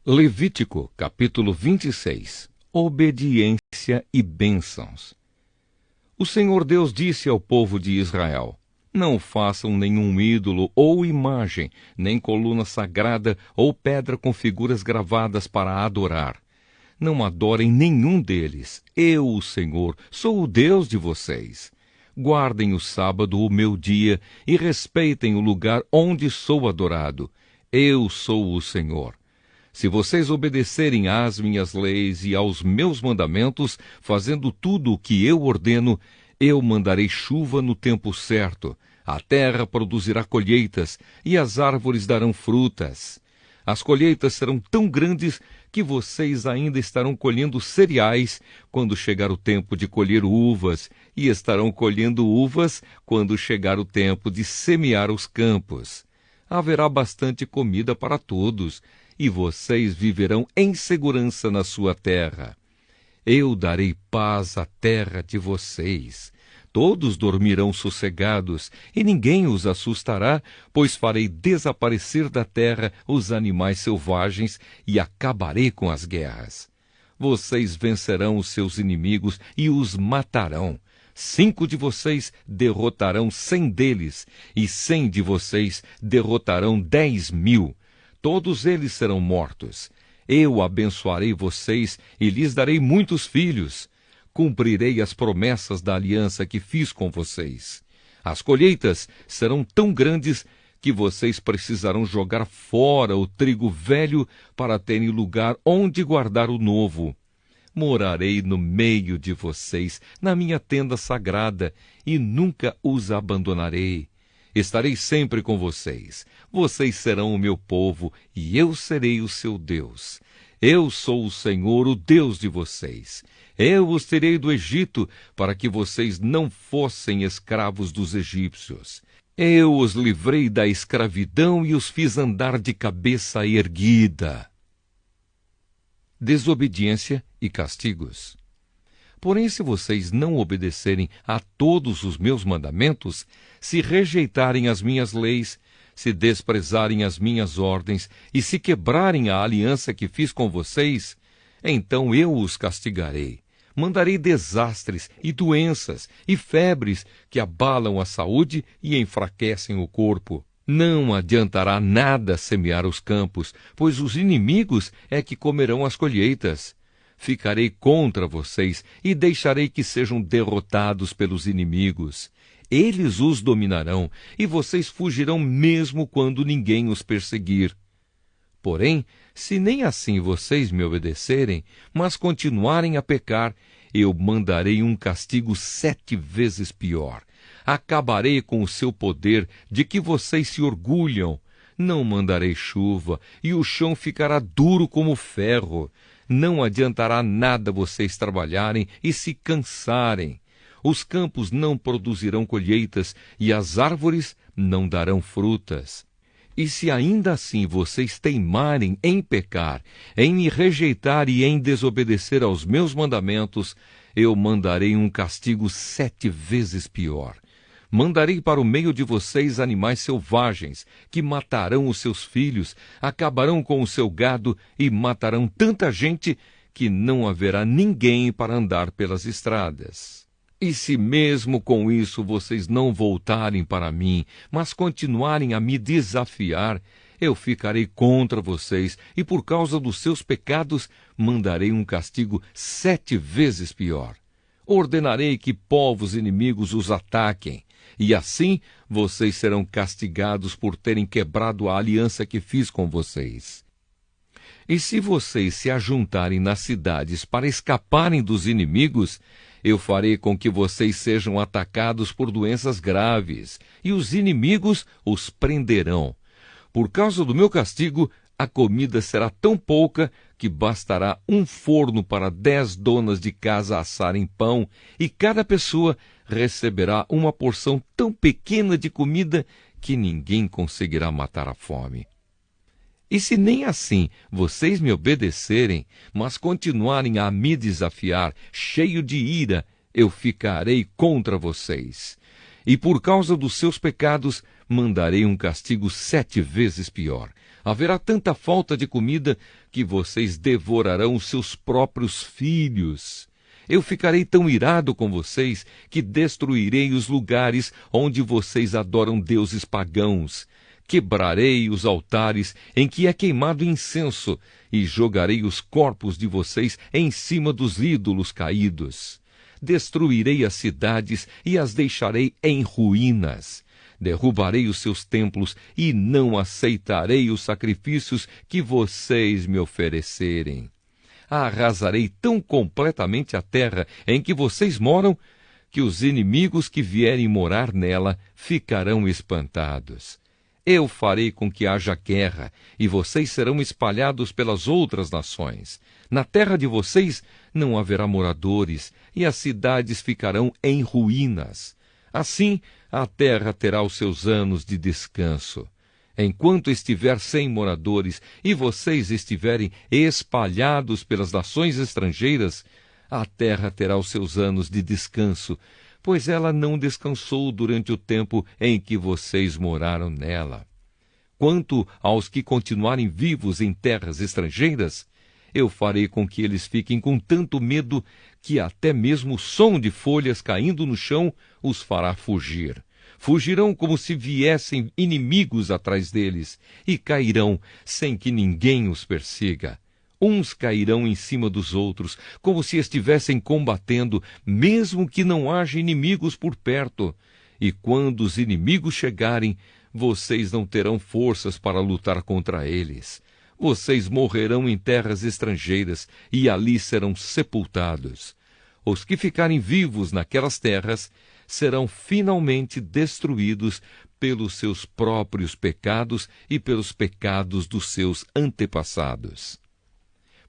Levítico, capítulo 26. Obediência e bênçãos. O Senhor Deus disse ao povo de Israel: não façam nenhum ídolo ou imagem, nem coluna sagrada ou pedra com figuras gravadas para adorar. Não adorem nenhum deles. Eu, o Senhor, sou o Deus de vocês. Guardem o sábado, o meu dia, e respeitem o lugar onde sou adorado. Eu sou o Senhor. Se vocês obedecerem às minhas leis e aos meus mandamentos, fazendo tudo o que eu ordeno, eu mandarei chuva no tempo certo, a terra produzirá colheitas e as árvores darão frutas. As colheitas serão tão grandes que vocês ainda estarão colhendo cereais quando chegar o tempo de colher uvas, e estarão colhendo uvas quando chegar o tempo de semear os campos. Haverá bastante comida para todos, e vocês viverão em segurança na sua terra. Eu darei paz à terra de vocês. Todos dormirão sossegados, e ninguém os assustará, pois farei desaparecer da terra os animais selvagens e acabarei com as guerras. Vocês vencerão os seus inimigos e os matarão. 5 de vocês derrotarão 100 deles, e 100 de vocês derrotarão 10.000. Todos eles serão mortos. Eu abençoarei vocês e lhes darei muitos filhos. Cumprirei as promessas da aliança que fiz com vocês. As colheitas serão tão grandes que vocês precisarão jogar fora o trigo velho para terem lugar onde guardar o novo. Morarei no meio de vocês, na minha tenda sagrada, e nunca os abandonarei. Estarei sempre com vocês. Vocês serão o meu povo, e eu serei o seu Deus. Eu sou o Senhor, o Deus de vocês. Eu os tirei do Egito para que vocês não fossem escravos dos egípcios. Eu os livrei da escravidão e os fiz andar de cabeça erguida. Desobediência e castigos. Porém, se vocês não obedecerem a todos os meus mandamentos, se rejeitarem as minhas leis, se desprezarem as minhas ordens e se quebrarem a aliança que fiz com vocês, então eu os castigarei. Mandarei desastres e doenças e febres que abalam a saúde e enfraquecem o corpo. Não adiantará nada semear os campos, pois os inimigos é que comerão as colheitas. Ficarei contra vocês e deixarei que sejam derrotados pelos inimigos. Eles os dominarão, e vocês fugirão mesmo quando ninguém os perseguir. Porém, se nem assim vocês me obedecerem, mas continuarem a pecar, eu mandarei um castigo 7 vezes pior. Acabarei com o seu poder de que vocês se orgulham. Não mandarei chuva, e o chão ficará duro como ferro. Não adiantará nada vocês trabalharem e se cansarem. Os campos não produzirão colheitas, e as árvores não darão frutas. E se ainda assim vocês teimarem em pecar, em me rejeitar e em desobedecer aos meus mandamentos, eu mandarei um castigo 7 vezes pior. Mandarei para o meio de vocês animais selvagens, que matarão os seus filhos, acabarão com o seu gado e matarão tanta gente que não haverá ninguém para andar pelas estradas. E se mesmo com isso vocês não voltarem para mim, mas continuarem a me desafiar, eu ficarei contra vocês e por causa dos seus pecados mandarei um castigo 7 vezes pior. Ordenarei que povos inimigos os ataquem, e assim vocês serão castigados por terem quebrado a aliança que fiz com vocês. E se vocês se ajuntarem nas cidades para escaparem dos inimigos, eu farei com que vocês sejam atacados por doenças graves, e os inimigos os prenderão. Por causa do meu castigo, a comida será tão pouca que bastará um forno para 10 donas de casa assarem pão, e cada pessoa receberá uma porção tão pequena de comida que ninguém conseguirá matar a fome. E se nem assim vocês me obedecerem, mas continuarem a me desafiar, cheio de ira, eu ficarei contra vocês. E por causa dos seus pecados, mandarei um castigo 7 vezes pior. Haverá tanta falta de comida que vocês devorarão seus próprios filhos. Eu ficarei tão irado com vocês que destruirei os lugares onde vocês adoram deuses pagãos. Quebrarei os altares em que é queimado incenso e jogarei os corpos de vocês em cima dos ídolos caídos. Destruirei as cidades e as deixarei em ruínas. Derrubarei os seus templos e não aceitarei os sacrifícios que vocês me oferecerem. Arrasarei tão completamente a terra em que vocês moram, que os inimigos que vierem morar nela ficarão espantados. Eu farei com que haja guerra, e vocês serão espalhados pelas outras nações. Na terra de vocês não haverá moradores, e as cidades ficarão em ruínas. Assim, a terra terá os seus anos de descanso. Enquanto estiver sem moradores e vocês estiverem espalhados pelas nações estrangeiras, a terra terá os seus anos de descanso, pois ela não descansou durante o tempo em que vocês moraram nela. Quanto aos que continuarem vivos em terras estrangeiras, eu farei com que eles fiquem com tanto medo que até mesmo o som de folhas caindo no chão os fará fugir. Fugirão como se viessem inimigos atrás deles, e cairão sem que ninguém os persiga. Uns cairão em cima dos outros, como se estivessem combatendo, mesmo que não haja inimigos por perto. E quando os inimigos chegarem, vocês não terão forças para lutar contra eles. Vocês morrerão em terras estrangeiras, e ali serão sepultados. Os que ficarem vivos naquelas terras serão finalmente destruídos pelos seus próprios pecados e pelos pecados dos seus antepassados.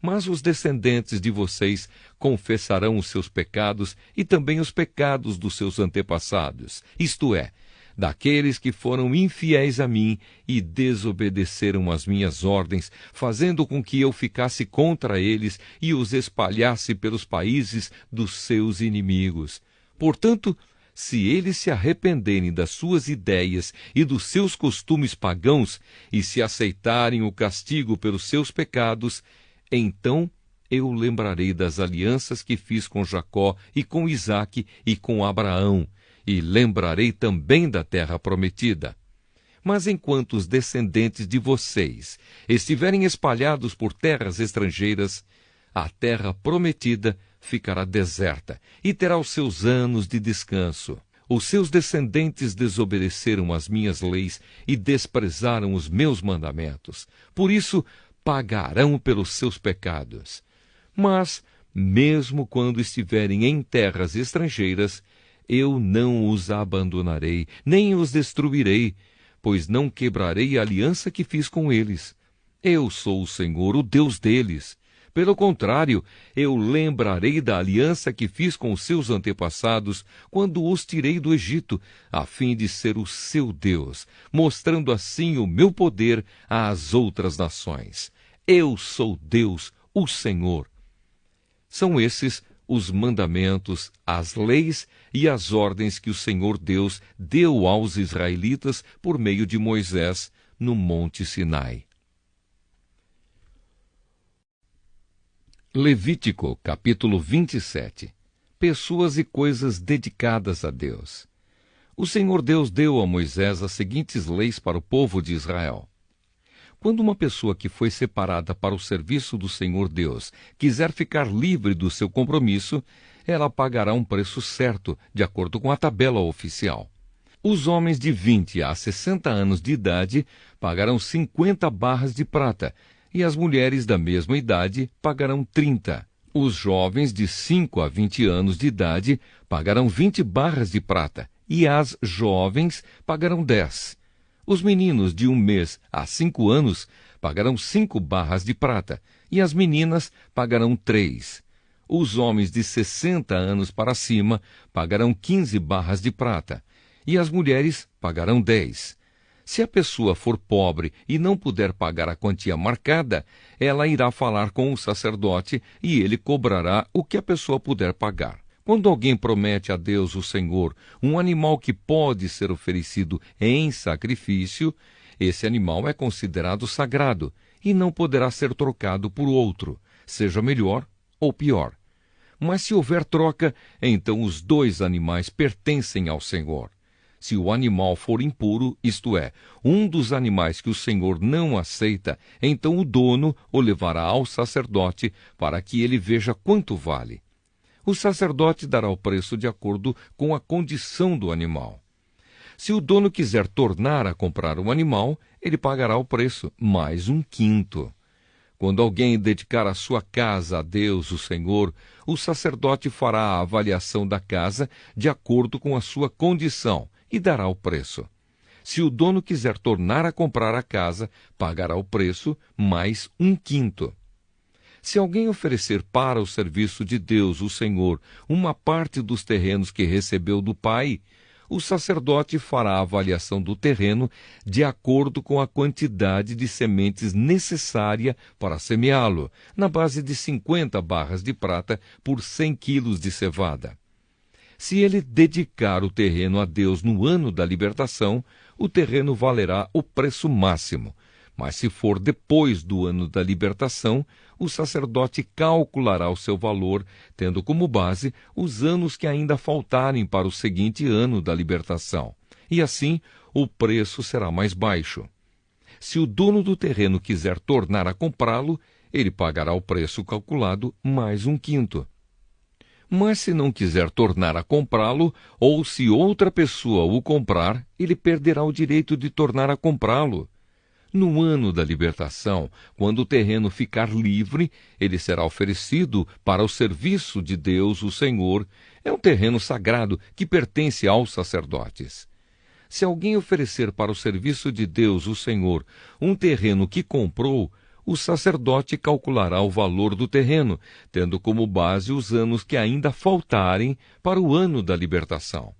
Mas os descendentes de vocês confessarão os seus pecados e também os pecados dos seus antepassados, isto é, daqueles que foram infiéis a mim e desobedeceram às minhas ordens, fazendo com que eu ficasse contra eles e os espalhasse pelos países dos seus inimigos. Portanto, se eles se arrependerem das suas ideias e dos seus costumes pagãos e se aceitarem o castigo pelos seus pecados, então eu lembrarei das alianças que fiz com Jacó e com Isaque e com Abraão, e lembrarei também da terra prometida. Mas enquanto os descendentes de vocês estiverem espalhados por terras estrangeiras, a terra prometida ficará deserta e terá os seus anos de descanso. Os seus descendentes desobedeceram às minhas leis e desprezaram os meus mandamentos. Por isso, pagarão pelos seus pecados. Mas, mesmo quando estiverem em terras estrangeiras, eu não os abandonarei, nem os destruirei, pois não quebrarei a aliança que fiz com eles. Eu sou o Senhor, o Deus deles. Pelo contrário, eu lembrarei da aliança que fiz com os seus antepassados quando os tirei do Egito, a fim de ser o seu Deus, mostrando assim o meu poder às outras nações. Eu sou Deus, o Senhor. São esses os mandamentos, as leis e as ordens que o Senhor Deus deu aos israelitas por meio de Moisés no Monte Sinai. Levítico, capítulo 27. Pessoas e coisas dedicadas a Deus. O Senhor Deus deu a Moisés as seguintes leis para o povo de Israel. Quando uma pessoa que foi separada para o serviço do Senhor Deus quiser ficar livre do seu compromisso, ela pagará um preço certo, de acordo com a tabela oficial. Os homens de 20 a 60 anos de idade pagarão 50 barras de prata, e as mulheres da mesma idade pagarão 30. Os jovens de 5 a 20 anos de idade pagarão 20 barras de prata, e as jovens pagarão 10. Os meninos de 1 mês a 5 anos pagarão 5 barras de prata, e as meninas pagarão 3. Os homens de 60 anos para cima pagarão 15 barras de prata, e as mulheres pagarão 10. Se a pessoa for pobre e não puder pagar a quantia marcada, ela irá falar com o sacerdote e ele cobrará o que a pessoa puder pagar. Quando alguém promete a Deus, o Senhor, um animal que pode ser oferecido em sacrifício, esse animal é considerado sagrado e não poderá ser trocado por outro, seja melhor ou pior. Mas se houver troca, então os dois animais pertencem ao Senhor. Se o animal for impuro, isto é, um dos animais que o Senhor não aceita, então o dono o levará ao sacerdote para que ele veja quanto vale. O sacerdote dará o preço de acordo com a condição do animal. Se o dono quiser tornar a comprar o animal, ele pagará o preço, mais 1/5. Quando alguém dedicar a sua casa a Deus, o Senhor, o sacerdote fará a avaliação da casa de acordo com a sua condição e dará o preço. Se o dono quiser tornar a comprar a casa, pagará o preço, mais 1/5. Se alguém oferecer para o serviço de Deus, o Senhor, uma parte dos terrenos que recebeu do Pai, o sacerdote fará a avaliação do terreno de acordo com a quantidade de sementes necessária para semeá-lo, na base de 50 barras de prata por 100 quilos de cevada. Se ele dedicar o terreno a Deus no ano da libertação, o terreno valerá o preço máximo. Mas se for depois do ano da libertação, o sacerdote calculará o seu valor, tendo como base os anos que ainda faltarem para o seguinte ano da libertação. E assim, o preço será mais baixo. Se o dono do terreno quiser tornar a comprá-lo, ele pagará o preço calculado mais 1/5. Mas se não quiser tornar a comprá-lo, ou se outra pessoa o comprar, ele perderá o direito de tornar a comprá-lo. No ano da libertação, quando o terreno ficar livre, ele será oferecido para o serviço de Deus, o Senhor. É um terreno sagrado que pertence aos sacerdotes. Se alguém oferecer para o serviço de Deus, o Senhor, um terreno que comprou, o sacerdote calculará o valor do terreno, tendo como base os anos que ainda faltarem para o ano da libertação.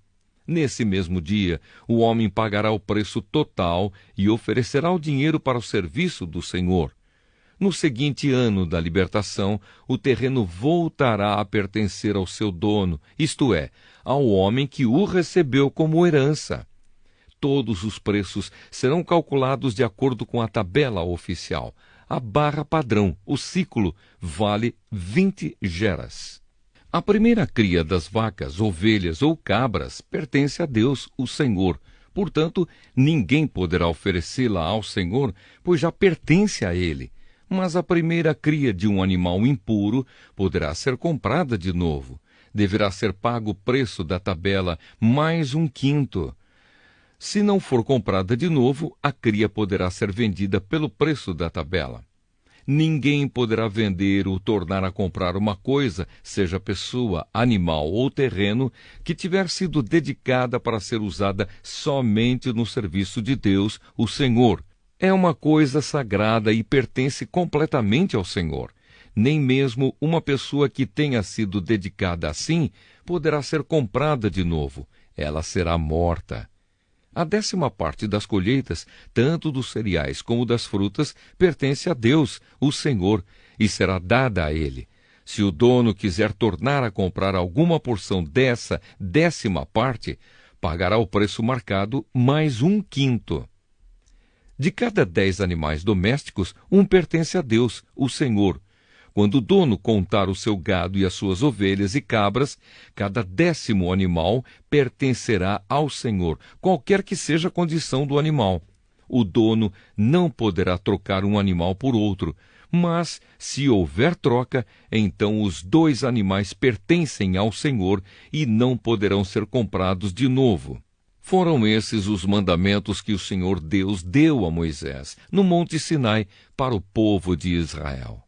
Nesse mesmo dia, o homem pagará o preço total e oferecerá o dinheiro para o serviço do Senhor. No seguinte ano da libertação, o terreno voltará a pertencer ao seu dono, isto é, ao homem que o recebeu como herança. Todos os preços serão calculados de acordo com a tabela oficial. A barra padrão, o ciclo, vale 20 geras. A primeira cria das vacas, ovelhas ou cabras pertence a Deus, o Senhor. Portanto, ninguém poderá oferecê-la ao Senhor, pois já pertence a Ele. Mas a primeira cria de um animal impuro poderá ser comprada de novo. Deverá ser pago o preço da tabela, mais 1/5. Se não for comprada de novo, a cria poderá ser vendida pelo preço da tabela. Ninguém poderá vender ou tornar a comprar uma coisa, seja pessoa, animal ou terreno, que tiver sido dedicada para ser usada somente no serviço de Deus, o Senhor. É uma coisa sagrada e pertence completamente ao Senhor. Nem mesmo uma pessoa que tenha sido dedicada assim poderá ser comprada de novo. Ela será morta. A 10ª parte das colheitas, tanto dos cereais como das frutas, pertence a Deus, o Senhor, e será dada a Ele. Se o dono quiser tornar a comprar alguma porção dessa 10ª parte, pagará o preço marcado mais 1/5. De cada 10 animais domésticos, um pertence a Deus, o Senhor. Quando o dono contar o seu gado e as suas ovelhas e cabras, cada 10º animal pertencerá ao Senhor, qualquer que seja a condição do animal. O dono não poderá trocar um animal por outro, mas, se houver troca, então os 2 animais pertencem ao Senhor e não poderão ser comprados de novo. Foram esses os mandamentos que o Senhor Deus deu a Moisés, no Monte Sinai, para o povo de Israel.